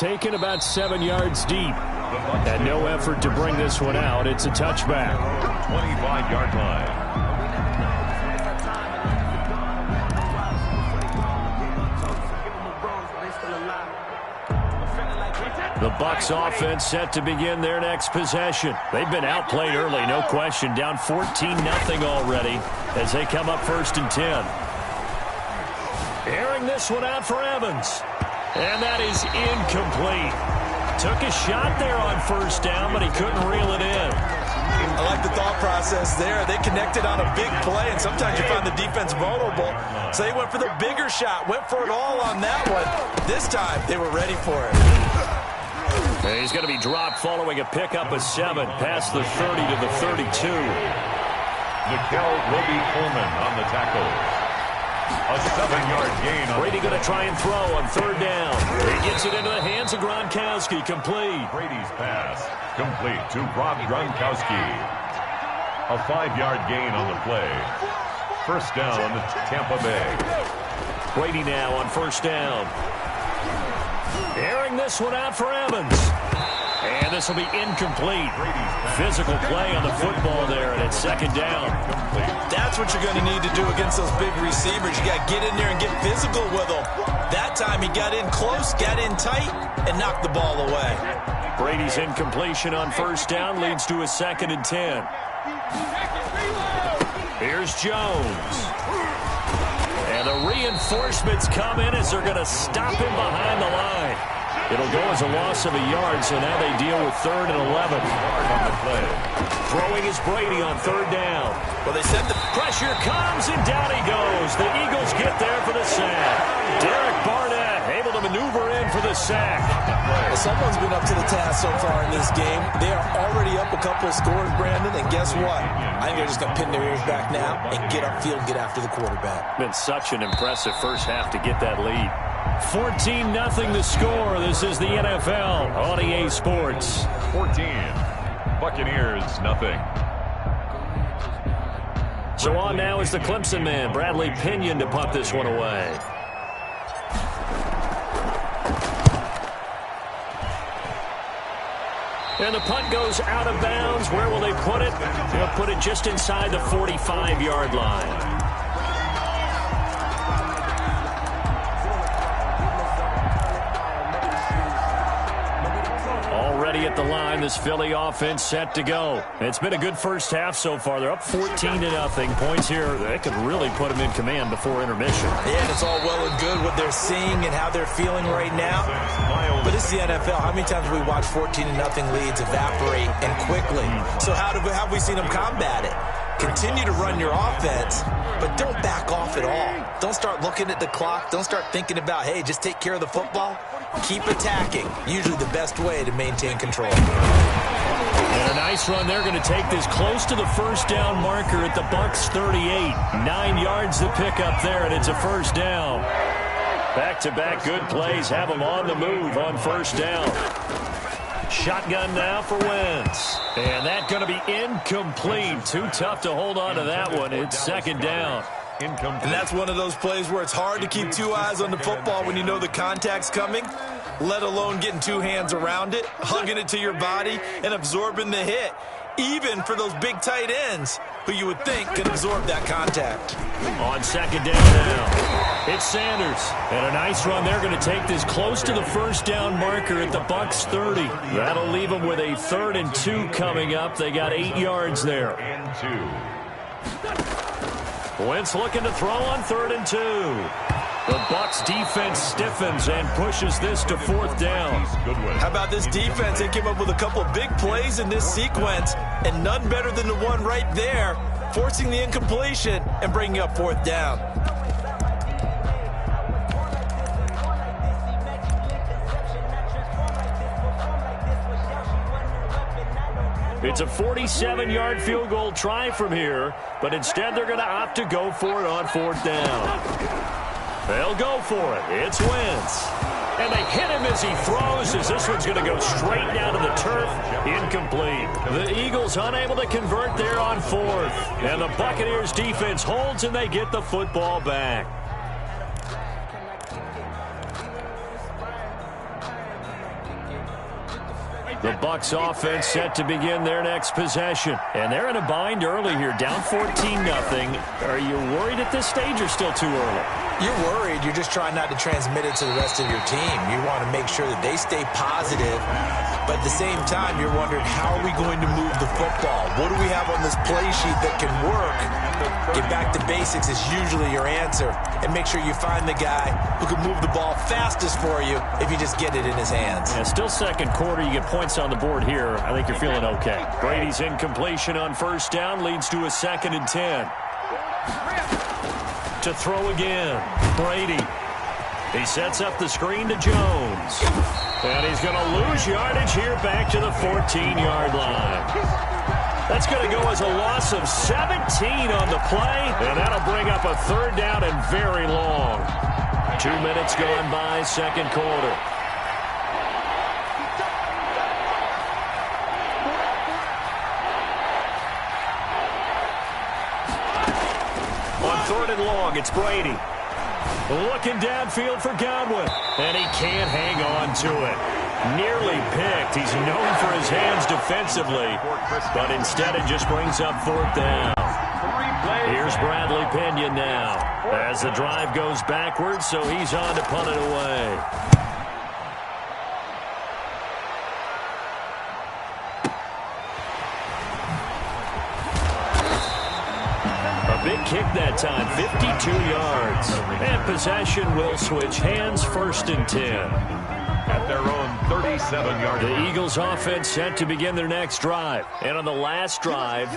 taken about 7 yards deep. And no effort to bring this one out. It's a touchback. 25-yard line. The Bucs offense set to begin their next possession. They've been outplayed early, no question. Down 14-0 already as they come up 1st and 10. Airing this one out for Evans. And that is incomplete. Took a shot there on 1st down, but he couldn't reel it in. I like the thought process there. They connected on a big play, and sometimes you find the defense vulnerable. So they went for the bigger shot, went for it all on that one. This time, they were ready for it. He's going to be dropped following a pickup of 7 past the 30 to the 32. Nickel Roby Coleman on the tackle. A 7-yard gain. Brady going to try and throw on 3rd down. He gets it into the hands of Gronkowski. Complete. Brady's pass complete to Rob Gronkowski. A 5-yard gain on the play. 1st down, Tampa Bay. Brady now on 1st down. Airing this one out for Evans. And this will be incomplete. Physical play on the football there, and it's 2nd down. That's what you're going to need to do against those big receivers. You got to get in there and get physical with them. That time he got in close, got in tight, and knocked the ball away. Brady's incompletion on 1st down leads to a 2nd and 10. Here's Jones. And the reinforcements come in as they're going to stop him behind the line. It'll go as a loss of a yard, so now they deal with 3rd and 11. On the play. Throwing is Brady on 3rd down. Well, they said the Pressure comes, and down he goes. The Eagles get there for the sack. Derek Barnett able to maneuver in for the sack. Well, someone's been up to the task so far in this game. They are already up a couple of scores, Brandon, and guess what? I think they're just going to pin their ears back now and get upfield and get after the quarterback. Been such an impressive first half to get that lead. 14-0 the score. This is the NFL on EA Sports. 14. Buccaneers, nothing. So on now is the Clemson man, Bradley Pinion, to punt this one away. And the punt goes out of bounds. Where will they put it? They'll put it just inside the 45-yard line. Already at the line, this Philly offense set to go. It's been a good first half so far. They're up 14-0. Points here, they could really put them in command before intermission. Yeah, and it's all well and good what they're seeing and how they're feeling right now. But this is the NFL. How many times have we watched 14-0 leads evaporate and quickly? So how have we seen them combat it? Continue to run your offense, but don't back off at all. Don't start looking at the clock. Don't start thinking about, hey, just take care of the football. Keep attacking. Usually the best way to maintain control. And a nice run. They're going to take this close to the 1st down marker at the Bucs 38. 9 yards to pick up there, and it's a 1st down. Back-to-back good plays have them on the move on 1st down. Shotgun now for Wentz. And that's going to be incomplete. Too tough to hold on to that one. It's 2nd down. And that's one of those plays where it's hard to keep 2 eyes on the football when you know the contact's coming, let alone getting 2 hands around it, hugging it to your body, and absorbing the hit, even for those big tight ends who you would think can absorb that contact. On 2nd down now, it's Sanders. And a nice run. They're going to take this close to the 1st down marker at the Bucs 30. That'll leave them with a 3rd and 2 coming up. They got 8 yards there. And 2. Wentz looking to throw on 3rd and 2. The Bucs defense stiffens and pushes this to 4th down. How about this defense? They came up with a couple big plays in this sequence, and none better than the one right there, forcing the incompletion and bringing up 4th down. It's a 47-yard field goal try from here, but instead they're going to opt to go for it on 4th down. They'll go for it. It's Wentz. And they hit him as he throws, as this one's going to go straight down to the turf. Incomplete. The Eagles unable to convert there on 4th. And the Buccaneers defense holds, and they get the football back. The Bucs offense set to begin their next possession. And they're in a bind early here, down 14-0. Are you worried at this stage or still too early? You're worried. You're just trying not to transmit it to the rest of your team. You want to make sure that they stay positive. But at the same time, you're wondering, how are we going to move the football? What do we have on this play sheet that can work? Get back to basics is usually your answer. And make sure you find the guy who can move the ball fastest for you if you just get it in his hands. Yeah, still second quarter. You get points on the board here. I think you're feeling okay. Brady's incompletion on first down leads to a 2nd and 10. To throw again. Brady. He sets up the screen to Jones. And he's going to lose yardage here back to the 14-yard line. That's going to go as a loss of 17 on the play. And that'll bring up a 3rd down and very long. 2 minutes gone by, second quarter. On 3rd and long, it's Brady. Looking downfield for Godwin. And he can't hang on to it. Nearly picked. He's known for his hands defensively. But instead it just brings up 4th down. Here's Bradley Pinion now. As the drive goes backwards, so he's on to punt it away. Big kick that time, 52 yards. And possession will switch hands, 1st and 10. At their own 37-yard line. The Eagles offense set to begin their next drive. And on the last drive,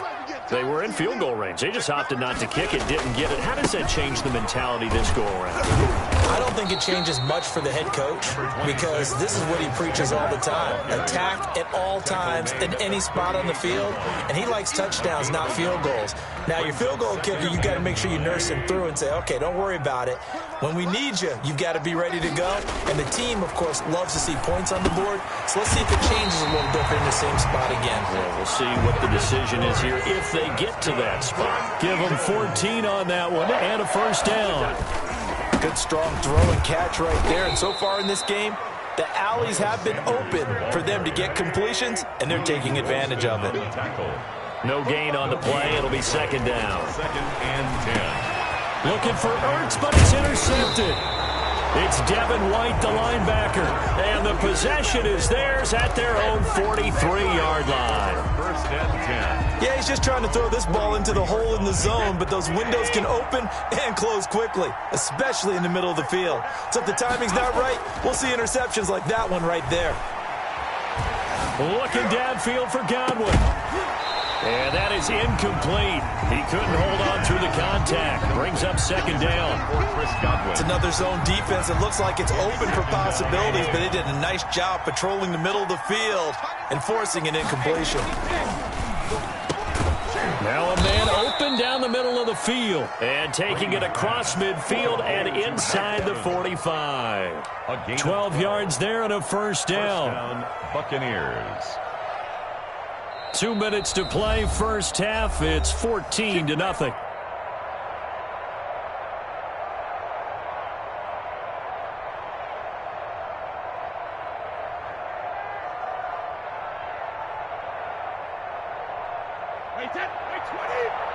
they were in field goal range. They just opted not to kick it, didn't get it. How does that change the mentality this go around? I don't think it changes much for the head coach, because this is what he preaches all the time. Attack at all times in any spot on the field, and he likes touchdowns, not field goals. Now, your field goal kicker, you've got to make sure you nurse him through and say, okay, don't worry about it. When we need you, you've got to be ready to go. And the team, of course, loves to see points on the board. So let's see if it changes a little bit in the same spot again. Well, we'll see what the decision is here if they get to that spot. Give them 14 on that one and a 1st down. Good, strong throw and catch right there. And so far in this game, the alleys have been open for them to get completions, and they're taking advantage of it. No gain on the play. It'll be 2nd down. 2nd and 10. Looking for Ertz, but it's intercepted. It's Devin White, the linebacker. And the possession is theirs at their own 43-yard line. 1st and 10. Yeah, he's just trying to throw this ball into the hole in the zone, but those windows can open and close quickly, especially in the middle of the field. So if the timing's not right, we'll see interceptions like that one right there. Looking downfield for Godwin. And that is incomplete. He couldn't hold on through the contact. Brings up 2nd down. It's another zone defense. It looks like it's open for possibilities, but they did a nice job patrolling the middle of the field and forcing an incompletion. Now a man open down the middle of the field. And taking it across midfield and inside the 45. 12 yards there and a 1st down. Buccaneers. 2 minutes to play, first half. It's 14-0.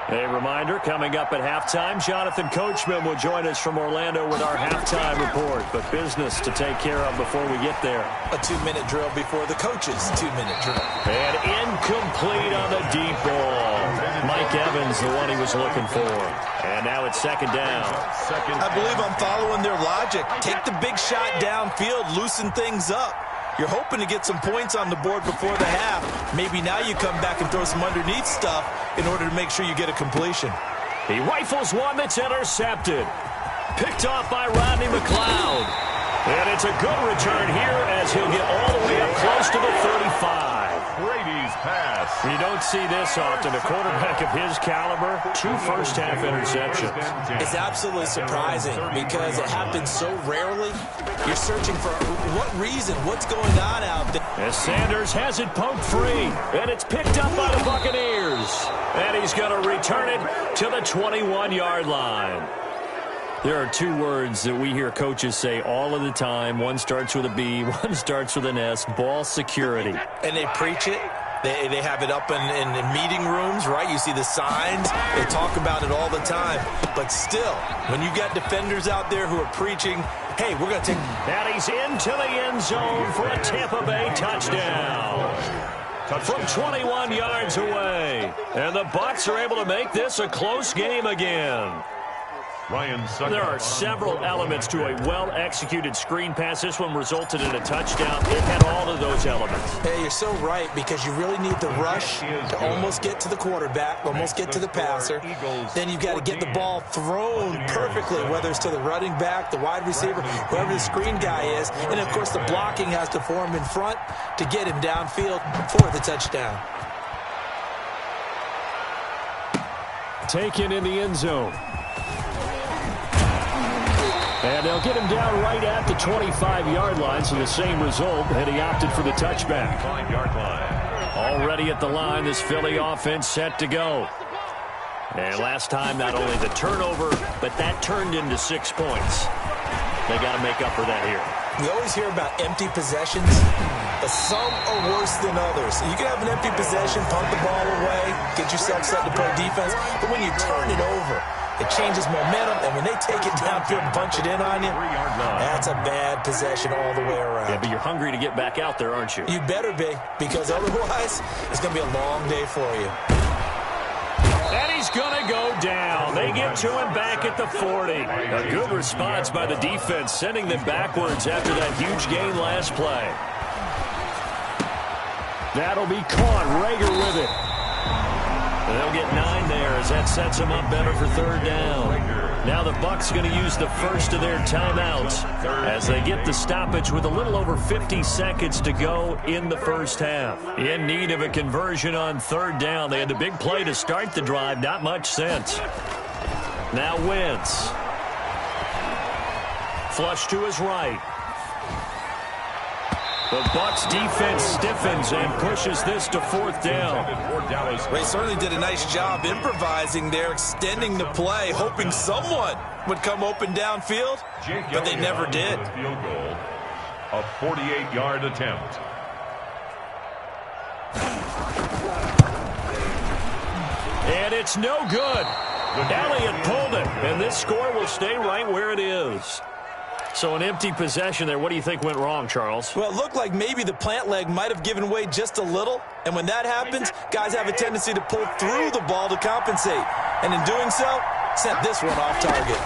A reminder, coming up at halftime, Jonathan Coachman will join us from Orlando with our halftime report. But business to take care of before we get there. A 2-minute drill before the coach's 2-minute drill. And incomplete on the deep ball. Mike Evans, the one he was looking for. And now it's 2nd down. I believe I'm following their logic. Take the big shot downfield, loosen things up. You're hoping to get some points on the board before the half. Maybe now you come back and throw some underneath stuff in order to make sure you get a completion. He rifles one that's intercepted. Picked off by Rodney McLeod. And it's a good return here as he'll get all the way up close to the 35. Brady's pass. You don't see this often. A quarterback of his caliber, 2 first-half interceptions. It's absolutely surprising because it happens so rarely. You're searching for what reason, what's going on out there. As Sanders has it poked free, and it's picked up by the Buccaneers. And he's going to return it to the 21-yard line. There are two words that we hear coaches say all of the time. One starts with a B, one starts with an S, ball security. And they preach it. They have it up in meeting rooms, right? You see the signs. They talk about it all the time. But still, when you got defenders out there who are preaching, hey, we're going to take... And he's into the end zone for a Tampa Bay touchdown. From 21 yards away. And the Bucs are able to make this a close game again. There are several elements to a well-executed screen pass. This one resulted in a touchdown. It had all of those elements. Hey, you're so right, because you really need the rush to almost get to the quarterback, almost get to the passer. Then you've got to get the ball thrown perfectly, whether it's to the running back, the wide receiver, whoever the screen guy is. And, of course, the blocking has to form in front to get him downfield for the touchdown. Taken in the end zone. And they'll get him down right at the 25-yard line, so the same result, and he opted for the touchback. 5-yard line. Already at the line, this Philly offense set to go. And last time, not only the turnover, but that turned into 6 points. They got to make up for that here. We always hear about empty possessions, but some are worse than others. You can have an empty possession, punt the ball away, get yourself set to play defense, but when you turn it over, it changes momentum, and when they take it downfield and punch it in on you, that's a bad possession all the way around. Yeah, but you're hungry to get back out there, aren't you? You better be, because otherwise, it's going to be a long day for you. And he's going to go down. They get to him back at the 40. A good response by the defense, sending them backwards after that huge gain last play. That'll be caught. Rager with it. And they'll get 9 there as that sets them up better for third down. Now the Bucs going to use the first of their timeouts as they get the stoppage with a little over 50 seconds to go in the first half. In need of a conversion on third down. They had the big play to start the drive. Not much sense. Now Wentz. Flush to his right. The Bucs defense stiffens and pushes this to fourth down. They certainly did a nice job improvising there, extending the play, hoping someone would come open downfield, but they never did. Field goal, a 48-yard attempt. And it's no good. Elliott pulled it, and this score will stay right where it is. So an empty possession there. What do you think went wrong, Charles? Well, it looked like maybe the plant leg might have given way just a little. And when that happens, guys have a tendency to pull through the ball to compensate. And in doing so, sent this one off target.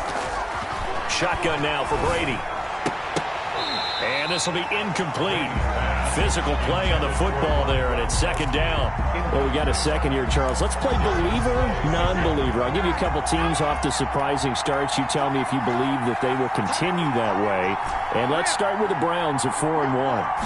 Shotgun now for Brady. And this will be incomplete. Physical play on the football there, and it's second down. Well, we got a second here, Charles. Let's play believer, non-believer. I'll give you a couple teams off to surprising starts. You tell me if you believe that they will continue that way. And let's start with the Browns at 4-1.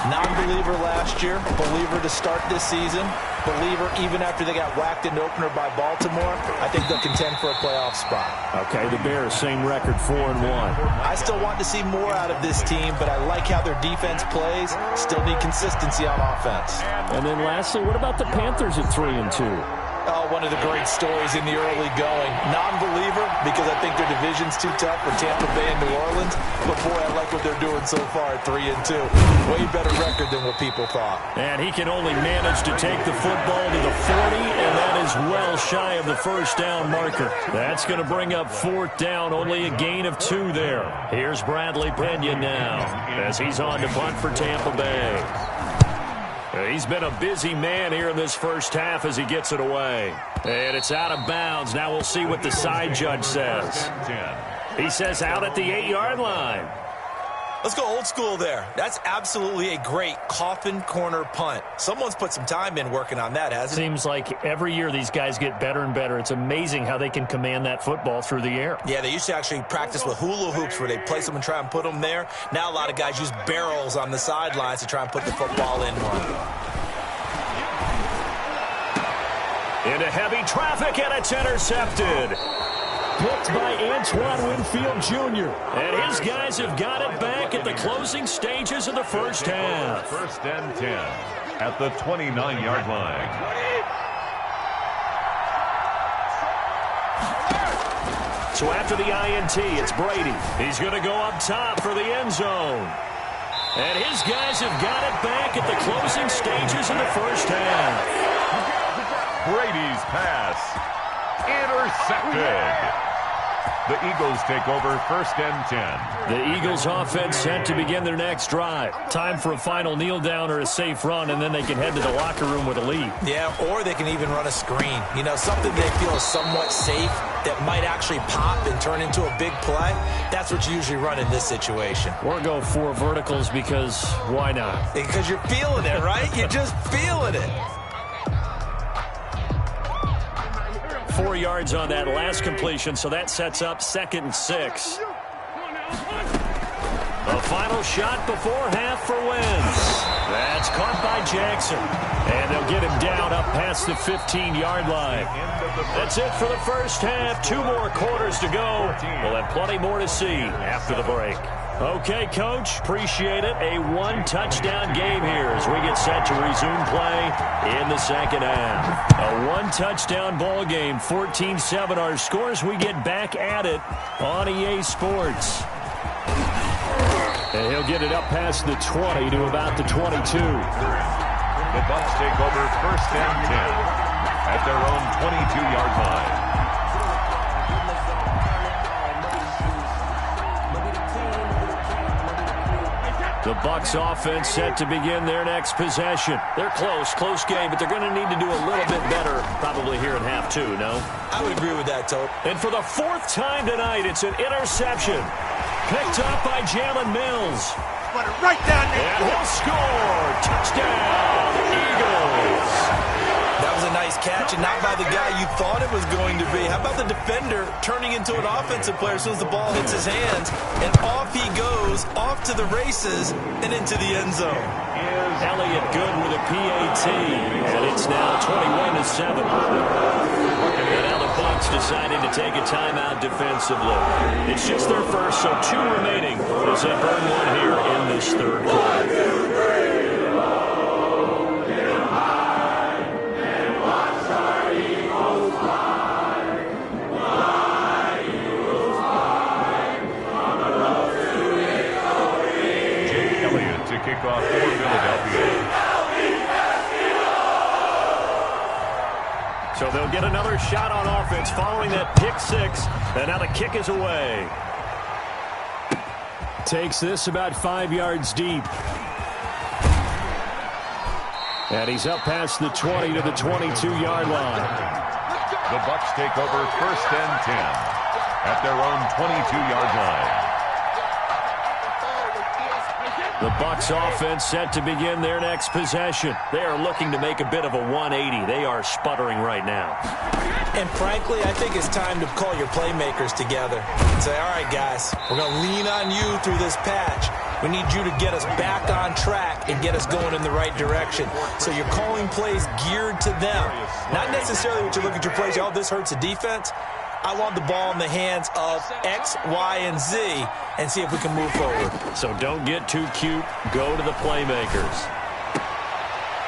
Non-believer last year, believer to start this season, believer even after they got whacked in the opener by Baltimore. I think they'll contend for a playoff spot. Okay, the Bears, same record, 4-1. I still want to see more out of this team, but I like how their defense plays. Still need consistency on offense. And then lastly, what about the Panthers at 3-2? Oh, one of the great stories in the early going. Non-believer, because I think their division's too tough with Tampa Bay and New Orleans. But, boy, I like what they're doing so far at 3-2. Way better record than what people thought. And he can only manage to take the football to the 40, and that is well shy of the first down marker. That's going to bring up fourth down, only a gain of 2 there. Here's Bradley Pena now as he's on to punt for Tampa Bay. He's been a busy man here in this first half as he gets it away. And it's out of bounds. Now we'll see what the side judge says. He says out at the 8-yard line. Let's go old school there. That's absolutely a great coffin corner punt. Someone's put some time in working on that, hasn't it? Seems like every year these guys get better and better. It's amazing how they can command that football through the air. Yeah, they used to actually practice with hula hoops where they place them and try and put them there. Now a lot of guys use barrels on the sidelines to try and put the football in one. Into heavy traffic, and it's intercepted. Picked by Antoine Winfield Jr. And his guys have got it back at the closing stages of the first half. First and 10 at the 29-yard line. So after the INT, it's Brady. He's going to go up top for the end zone. And his guys have got it back at the closing stages of the first half. Brady's pass intercepted. The Eagles take over 1st and 10. The Eagles offense set to begin their next drive. Time for a final kneel down or a safe run, and then they can head to the locker room with a lead. Yeah, or they can even run a screen. You know, something they feel is somewhat safe that might actually pop and turn into a big play. That's what you usually run in this situation. Or go 4 verticals because why not? Because you're feeling it, right? You're just feeling it. 4 yards on that last completion, so that sets up 2nd and 6. A final shot before half for Wentz. That's caught by Jackson. And they'll get him down up past the 15-yard line. That's it for the first half. 2 more quarters to go. We'll have plenty more to see after the break. Okay, Coach, appreciate it. A 1-touchdown game here as we get set to resume play in the second half. A 1-touchdown ball game, 14-7 our scores. We get back at it on EA Sports. And he'll get it up past the 20 to about the 22. The Bucs take over 1st and 10 at their own 22-yard line. The Bucs offense set to begin their next possession. They're close game, but they're going to need to do a little bit better probably here in half 2, no? I would agree with that, Tope. And for the 4th time tonight, it's an interception. Picked up by Jalen Mills. Put it right down there. And he'll score. Touchdown, Eagles. That was a nice catch, and not by the guy you thought it was going to be. How about the defender turning into an offensive player as soon as the ball hits his hands, and off he goes, off to the races, and into the end zone. Elliott good with a PAT, and it's now 21-7. And now the Bucs deciding to take a timeout defensively. It's just their first, so 2 remaining as they burn 1 here in this 3rd quarter. Kick off for Philadelphia. So they'll get another shot on offense following that pick 6. And now the kick is away. Takes this about 5 yards deep. And he's up past the 20 to the 22-yard line. The Bucs take over 1st and 10 at their own 22-yard line. The Bucs offense set to begin their next possession. They are looking to make a bit of a 180. They are sputtering right now. And frankly, I think it's time to call your playmakers together and say, all right, guys, we're going to lean on you through this patch. We need you to get us back on track and get us going in the right direction. So you're calling plays geared to them. Not necessarily what you look at your plays, oh, this hurts the defense. I want the ball in the hands of X, Y, and Z and see if we can move forward. So don't get too cute. Go to the playmakers.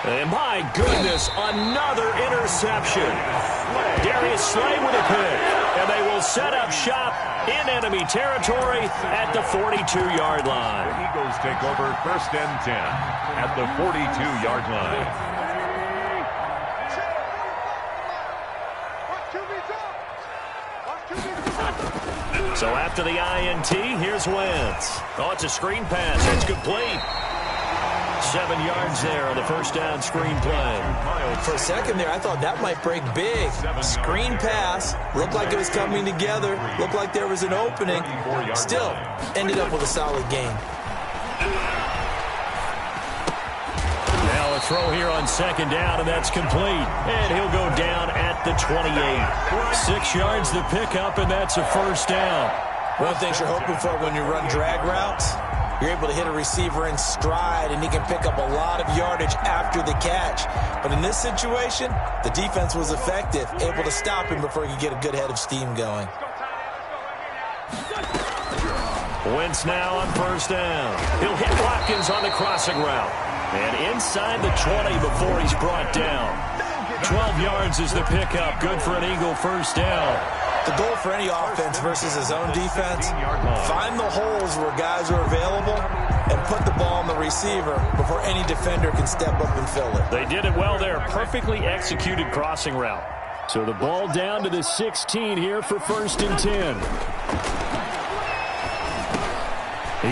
And my goodness, another interception. Darius Slay with a pick. And they will set up shop in enemy territory at the 42-yard line. The Eagles take over 1st and 10 at the 42-yard line. So after the INT, here's Wentz. Oh, it's a screen pass. It's complete. 7 yards there on the first down screen play. For a second there, I thought that might break big. Screen pass. Looked like it was coming together. Looked like there was an opening. Still, ended up with a solid game. Now a throw here on 2nd down, and that's complete. And he'll go down at the 28. 6 yards the pickup, and that's a first down. One of the things you're hoping for when you run drag routes, you're able to hit a receiver in stride, and he can pick up a lot of yardage after the catch. But in this situation, the defense was effective, able to stop him before he could get a good head of steam going. Wentz now on first down. He'll hit Watkins on the crossing route. And inside the 20 before he's brought down. 12 yards is the pickup. Good for an Eagle first down. The goal for any offense versus his own defense, find the holes where guys are available and put the ball on the receiver before any defender can step up and fill it. They did it well there. Perfectly executed crossing route. So the ball down to the 16 here for 1st and 10.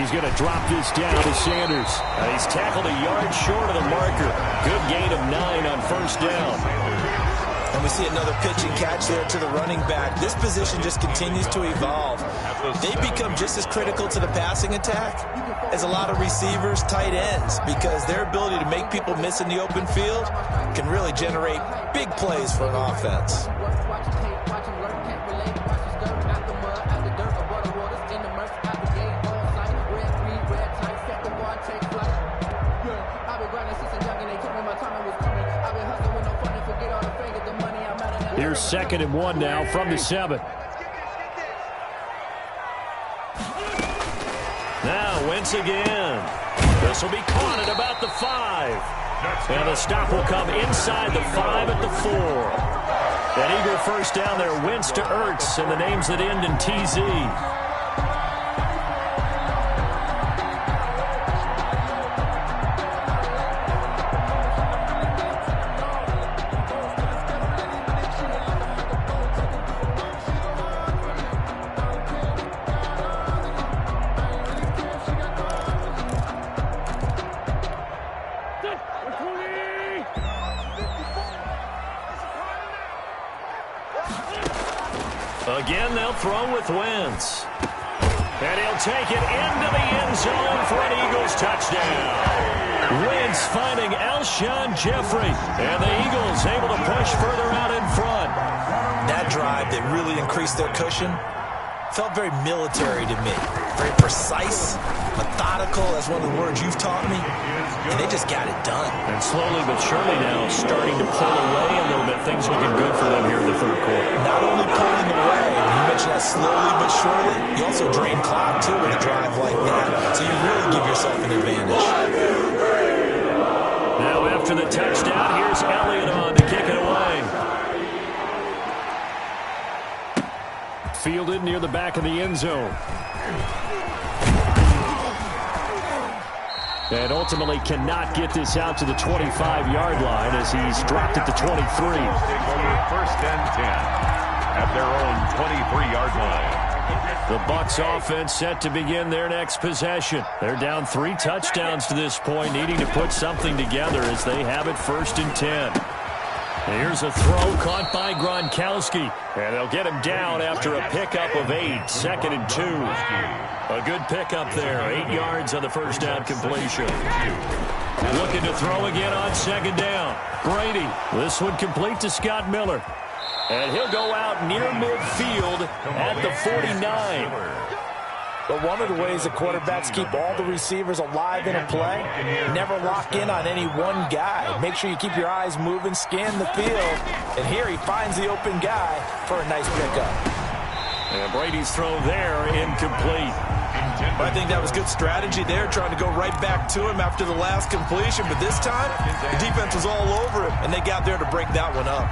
He's going to drop this down to Sanders. He's tackled a yard short of the marker. Good gain of 9 on 1st down. And we see another pitch and catch there to the running back. This position just continues to evolve. They become just as critical to the passing attack as a lot of receivers, tight ends, because their ability to make people miss in the open field can really generate big plays for an offense. Here's 2nd and 1 now from the 7. Now Wentz again. This will be caught at about the 5. And the stop will come inside the 5 at the 4. An Eagle 1st down there. Wentz to Ertz, and the names that end in TZ. Again, they'll throw with Wentz. And he'll take it into the end zone for an Eagles touchdown. Wentz finding Alshon Jeffrey. And the Eagles able to push further out in front. That drive that really increased their cushion felt very military to me. Very precise, methodical. That's one of the words you've taught me. And they just got it done. And slowly but surely now starting to pull away a little bit. Things looking good for them here in the 3rd quarter. Not only pulling away, and you mentioned that slowly but surely, you also drain clock too with a drive like that. So you really give yourself an advantage. Now after the touchdown, here's Elliott on to kick it away. Fielded near the back of the end zone. And ultimately cannot get this out to the 25-yard line as he's dropped at the 23. 1st and 10 at their own 23-yard line. The Bucs offense set to begin their next possession. They're down 3 touchdowns to this point, needing to put something together as they have it 1st and 10. Here's a throw caught by Gronkowski. And they'll get him down after a pickup of 8. 2nd and 2. A good pickup there. 8 yards on the 1st down completion. Looking to throw again on 2nd down. Brady. This one complete to Scott Miller. And he'll go out near midfield at the 49. But one of the ways that quarterbacks keep all the receivers alive in a play, never lock in on any one guy. Make sure you keep your eyes moving, scan the field. And here he finds the open guy for a nice pickup. And Brady's throw there, incomplete. I think that was good strategy there, trying to go right back to him after the last completion. But this time, the defense was all over him, and they got there to break that one up.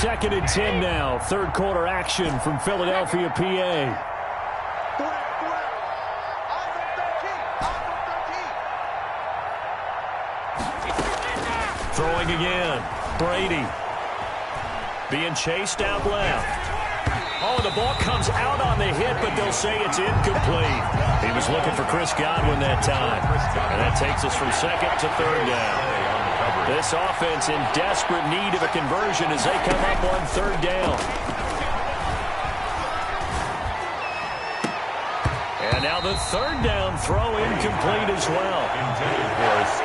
2nd and 10 now. 3rd quarter action from Philadelphia, PA. Throwing again. Brady. Being chased out left. Oh, the ball comes out on the hit, but they'll say it's incomplete. He was looking for Chris Godwin that time. And that takes us from 2nd to 3rd down. This offense in desperate need of a conversion as they come up on 3rd down. And now the 3rd down throw incomplete as well.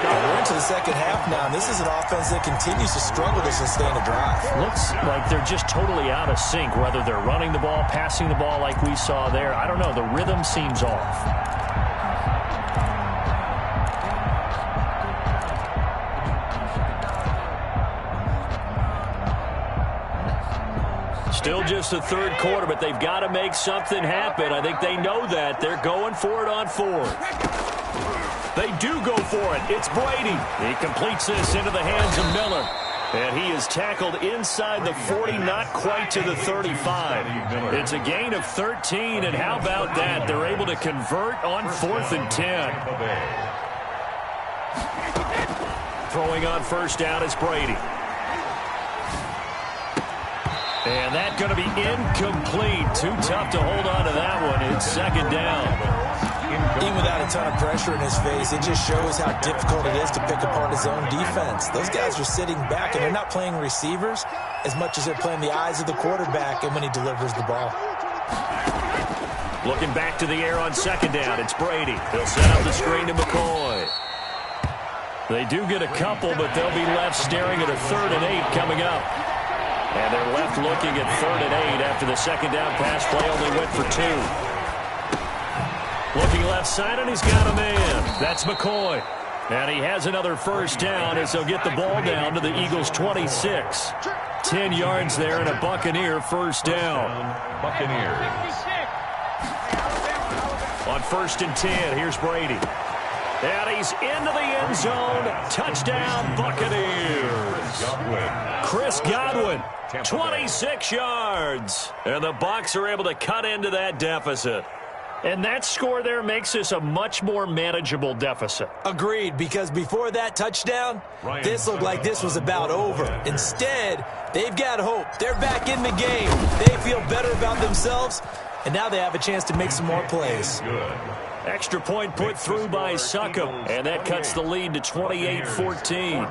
We're into the 2nd half now, and this is an offense that continues to struggle to sustain a drive. Looks like they're just totally out of sync, whether they're running the ball, passing the ball like we saw there. I don't know. The rhythm seems off. Still just the 3rd quarter, but they've got to make something happen. I think they know that. They're going for it on 4th. They do go for it. It's Brady. He completes this into the hands of Miller. And he is tackled inside the 40, not quite to the 35. It's a gain of 13, and how about that? They're able to convert on 4th and 10. Throwing on first down is Brady. And that's going to be incomplete. Too tough to hold on to that one. It's 2nd down. Even without a ton of pressure in his face, it just shows how difficult it is to pick apart his own defense. Those guys are sitting back, and they're not playing receivers as much as they're playing the eyes of the quarterback and when he delivers the ball. Looking back to the air on 2nd down, it's Brady. He'll set up the screen to McCoy. They do get a couple, but they'll be left staring at a 3rd and 8 coming up. And they're left looking at 3rd and 8 after the 2nd down pass play only went for 2. Looking left side, and he's got a man. That's McCoy. And he has another first down as they'll get the ball down to the Eagles' 26. 10 yards there and a Buccaneer first down. Buccaneers. On 1st and 10, here's Brady. And he's into the end zone. Touchdown, Buccaneers. Chris Godwin, 26 yards. And the Bucs are able to cut into that deficit. And that score there makes this a much more manageable deficit. Agreed, because before that touchdown, this looked like this was about over. Instead, they've got hope. They're back in the game. They feel better about themselves, and now they have a chance to make some more plays. Extra point put through by Slikk, and that cuts the lead to 28-14.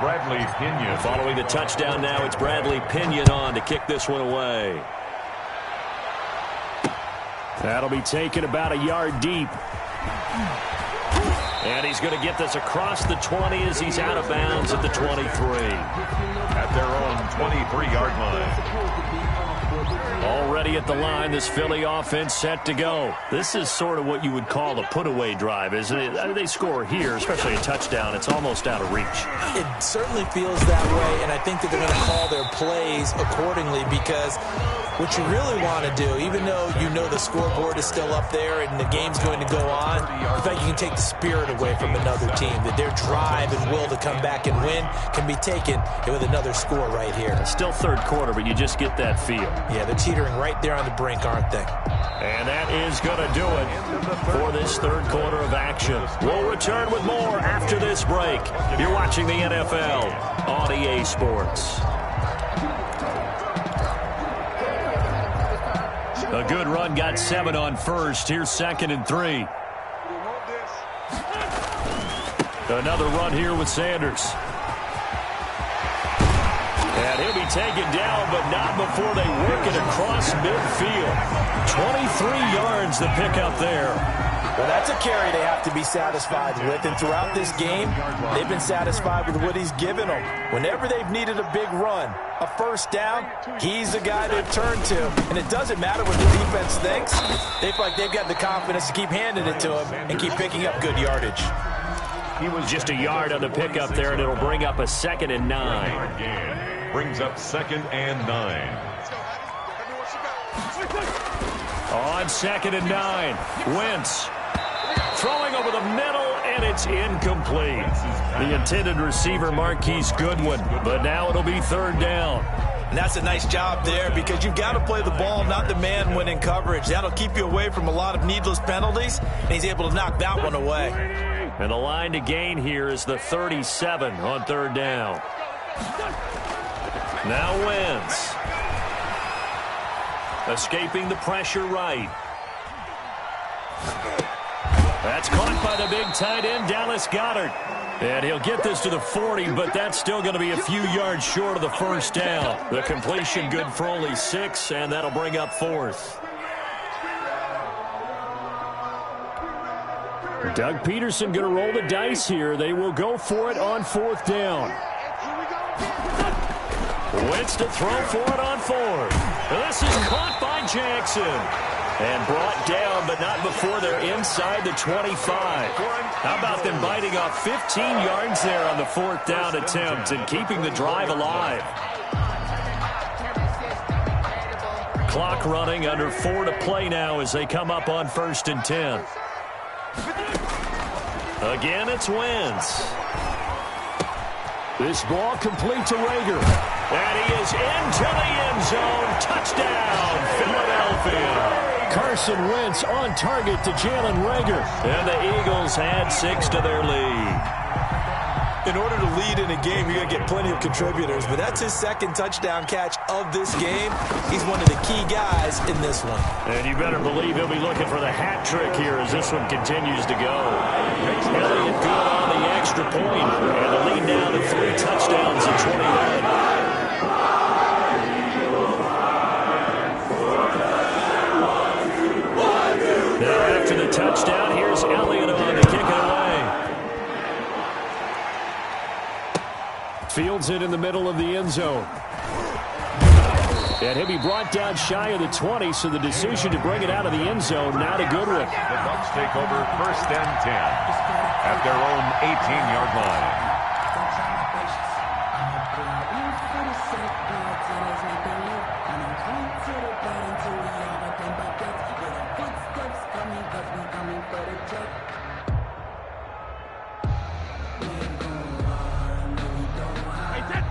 Bradley Pinion. Following the touchdown now, it's Bradley Pinion on to kick this one away. That'll be taken about a yard deep. And he's going to get this across the 20 as he's out of bounds at the 23. At their own 23-yard line. Already at the line, this Philly offense set to go. This is sort of what you would call a put-away drive, isn't it? I mean, they score here, especially a touchdown. It's almost out of reach. It certainly feels that way, and I think that they're going to call their plays accordingly because what you really want to do, even though you know the scoreboard is still up there and the game's going to go on, in fact, you can take the spirit away from another team, that their drive and will to come back and win can be taken with another score right here. It's still 3rd quarter, but you just get that feel. Yeah, they're teetering right there on the brink, aren't they? And that is going to do it for this 3rd quarter of action. We'll return with more after this break. You're watching the NFL on EA Sports. A good run, got 7 on first. Here's 2nd and 3. Another run here with Sanders. And he'll be taken down, but not before they work it across midfield. 23 yards the pickup there. Well, that's a carry they have to be satisfied with, and throughout this game, they've been satisfied with what he's given them. Whenever they've needed a big run, a first down, he's the guy they've turned to. And it doesn't matter what the defense thinks. They feel like they've got the confidence to keep handing it to him and keep picking up good yardage. He was just a yard on the pickup there, and it'll bring up a 2nd and 9. Brings up 2nd and 9. On 2nd and 9, Wentz throwing over the middle, and it's incomplete. The intended receiver, Marquise Goodwin, but now it'll be 3rd down. And that's a nice job there because you've got to play the ball, not the man when in coverage. That'll keep you away from a lot of needless penalties, and he's able to knock that one away. And the line to gain here is the 37 on 3rd down. Now Wentz. Escaping the pressure right. That's caught by the big tight end, Dallas Goedert. And he'll get this to the 40, but that's still going to be a few yards short of the first down. The completion good for only 6, and that'll bring up 4th. Doug Peterson going to roll the dice here. They will go for it on 4th down. Wentz to throw for it on 4th. This is caught by Jackson. And brought down, but not before they're inside the 25. How about them biting off 15 yards there on the 4th down attempt and keeping the drive alive? Clock running, under 4 to play now as they come up on 1st and 10. Again, it's Wentz. This ball complete to Rager. And he is into the end zone. Touchdown, Philadelphia. Carson Wentz on target to Jalen Rager. And the Eagles add 6 to their lead. In order to lead in a game, you're going to get plenty of contributors, but that's his second touchdown catch of this game. He's one of the key guys in this one. And you better believe he'll be looking for the hat trick here as this one continues to go. Elliott good on the extra point, and the lead now to 3 touchdowns in 21. Now after the touchdown, here's Elliott on to kick it away. Fields it in the middle of the end zone. And he'll be brought down shy of the 20, so the decision to bring it out of the end zone, not a good one. The Bucs take over 1st and 10 at their own 18-yard line.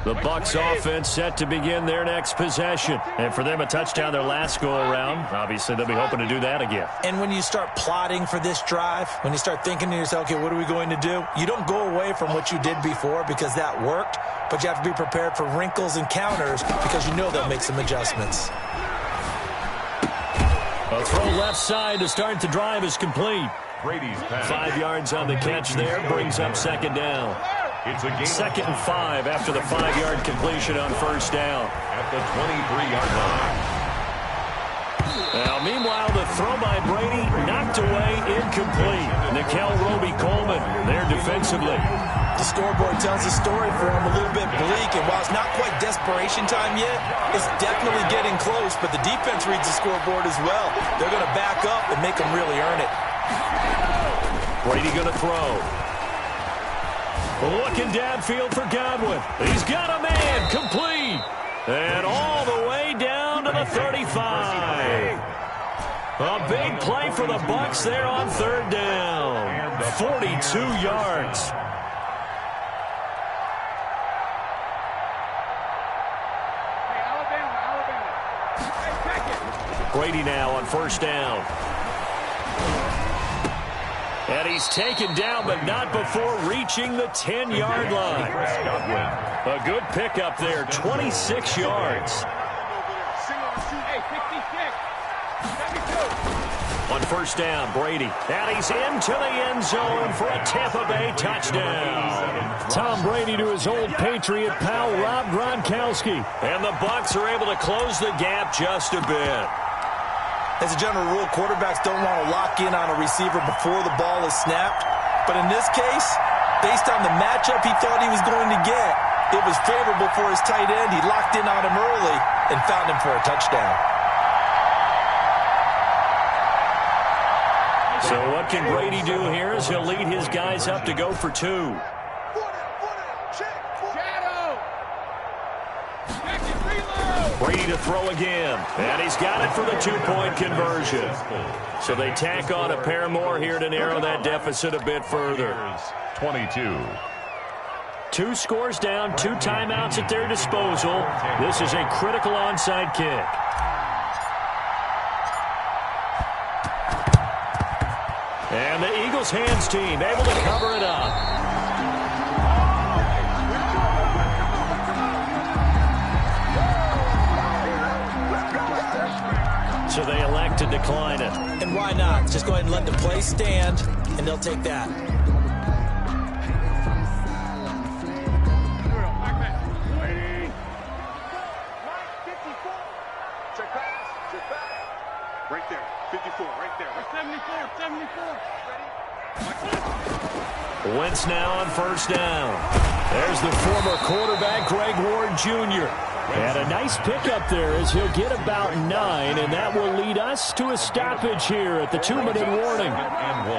The Bucs offense set to begin their next possession. And for them, a touchdown their last go-around. Obviously, they'll be hoping to do that again. And when you start plotting for this drive, when you start thinking to yourself, okay, what are we going to do? You don't go away from what you did before because that worked, but you have to be prepared for wrinkles and counters because you know they'll make some adjustments. A throw left side to start the drive is complete. Brady's pass. 5 yards on the catch there, brings up 2nd down. It's a game 2nd and 5 after the 5-yard completion on 1st down. at the 23-yard line. Now, meanwhile, the throw by Brady knocked away, incomplete. Nikel Roby-Coleman there defensively. The scoreboard tells a story for him, a little bit bleak, and while it's not quite desperation time yet, it's definitely getting close, but the defense reads the scoreboard as well. They're going to back up and make them really earn it. Brady going to throw. Looking downfield for Godwin. He's got a man, complete. And all the way down to the 35. A big play for the Bucs there on 3rd down. 42 yards. Brady now on 1st down. And he's taken down, but not before reaching the 10-yard line. A good pickup there, 26 yards. On 1st down, Brady. And he's into the end zone for a Tampa Bay touchdown. Tom Brady to his old Patriot pal, Rob Gronkowski. And the Bucs are able to close the gap just a bit. As a general rule, quarterbacks don't want to lock in on a receiver before the ball is snapped. But in this case, based on the matchup he thought he was going to get, it was favorable for his tight end. He locked in on him early and found him for a touchdown. So what can Brady do here as he'll lead his guys up to go for 2. Brady to throw again, and he's got it for the 2-point conversion. So they tack on a pair more here to narrow that deficit a bit further. 22. 2 scores down, 2 timeouts at their disposal. This is a critical onside kick. And the Eagles hands team able to cover it up. So they elect to decline it. And why not? Just go ahead and let the play stand, and they'll take that. Right there, 54, right there. 74. Wentz now on 1st down. There's the former quarterback, Greg Ward Jr. And a nice pickup there as he'll get about 9, and that will lead us to a stoppage here at the 2-minute warning. And 1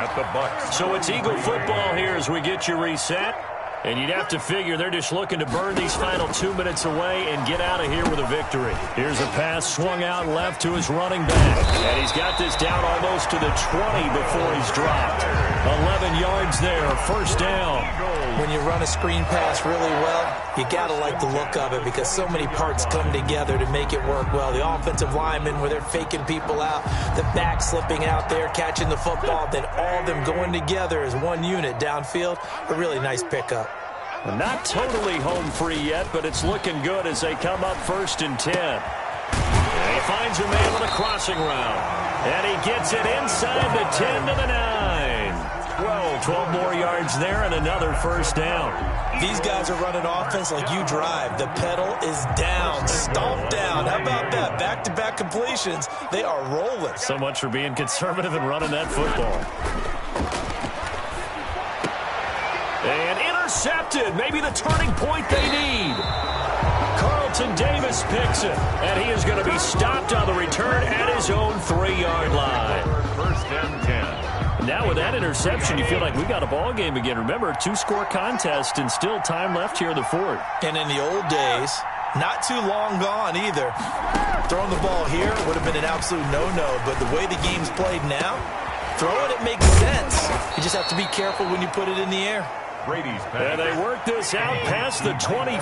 at the Bucs. So it's Eagle football here as we get you reset. And you'd have to figure they're just looking to burn these final 2 minutes away and get out of here with a victory. Here's a pass swung out left to his running back. And he's got this down almost to the 20 before he's dropped. 11 gain yards there. First down. When you run a screen pass really well, you got to like the look of it because so many parts come together to make it work well. The offensive linemen, where they're faking people out, the back slipping out there, catching the football, then all of them going together as one unit downfield. A really nice pickup. Not totally home free yet, but it's looking good as they come up 1st and 10. And he finds a man on a crossing route. And he gets it inside the 10 to the 9. 12 more yards there and another first down. These guys are running offense like you drive. The pedal is down, stomped down. How about that? Back-to-back completions. They are rolling. So much for being conservative and running that football. And intercepted. Maybe the turning point they need. Carlton Davis picks it. And he is going to be stopped on the return at his own 3-yard line. 1st and 10. Now with that interception, you feel like we got a ball game again. Remember, 2-score contest and still time left here in the 4th. And in the old days, not too long gone either. Throwing the ball here would have been an absolute no-no, but the way the game's played now, throwing it makes sense. You just have to be careful when you put it in the air. Brady's pass. And they work this out past the 25.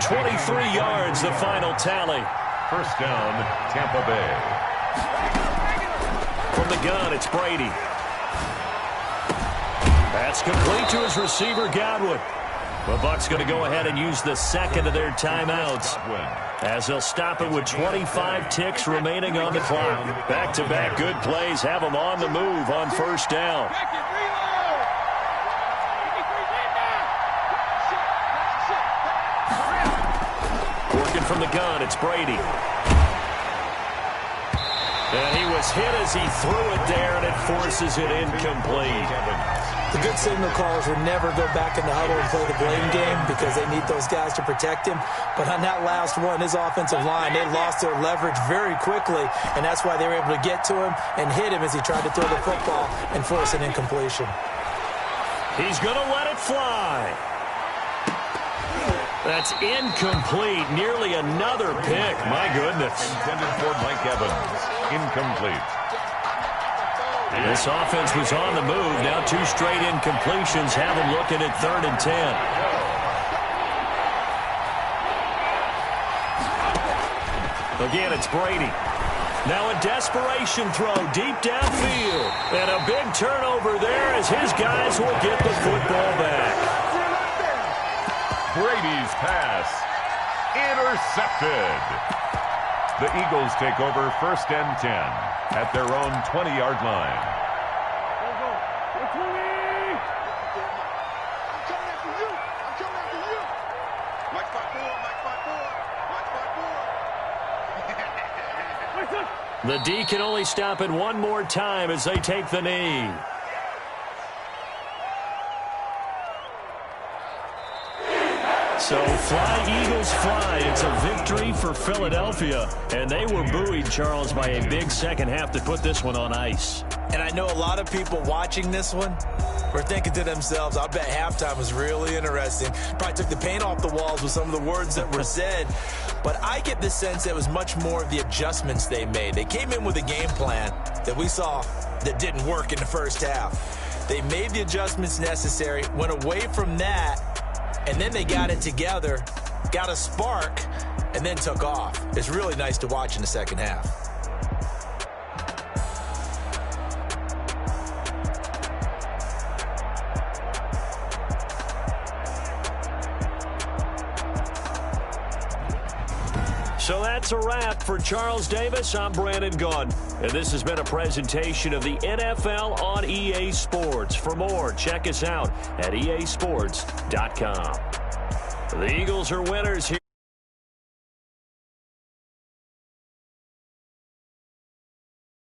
23 yards, the final tally. First down, Tampa Bay. From the gun, it's Brady. That's complete to his receiver, Godwin. The Bucs going to go ahead and use the second of their timeouts as they'll stop it with 25 ticks remaining on the clock. Back-to-back good plays have them on the move on first down. Working from the gun, it's Brady. And he was hit as he threw it there, and it forces it incomplete. The good signal callers would never go back in the huddle and play the blame game because they need those guys to protect him. But on that last one, his offensive line, they lost their leverage very quickly, and that's why they were able to get to him and hit him as he tried to throw the football and force an incompletion. He's going to let it fly. That's incomplete. Nearly another pick. My goodness. Intended for Mike Evans. Incomplete. This offense was on the move. Now 2 straight incompletions have them looking at 3rd and 10. Again, it's Brady. Now a desperation throw deep downfield. And a big turnover there as his guys will get the football back. Brady's pass. Intercepted. The Eagles take over 1st and 10 at their own 20-yard line. The D can only stop it one more time as they take the knee. So fly, Eagles, fly. It's a victory for Philadelphia. And they were buoyed, Charles, by a big second half to put this one on ice. And I know a lot of people watching this one were thinking to themselves, I bet halftime was really interesting. Probably took the paint off the walls with some of the words that were said. But I get the sense that it was much more of the adjustments they made. They came in with a game plan that we saw that didn't work in the first half. They made the adjustments necessary, went away from that, and then they got it together, got a spark, and then took off. It's really nice to watch in the second half. So that's a wrap for Charles Davis. I'm Brandon Gunn. And this has been a presentation of the NFL on EA Sports. For more, check us out at easports.com. The Eagles are winners here.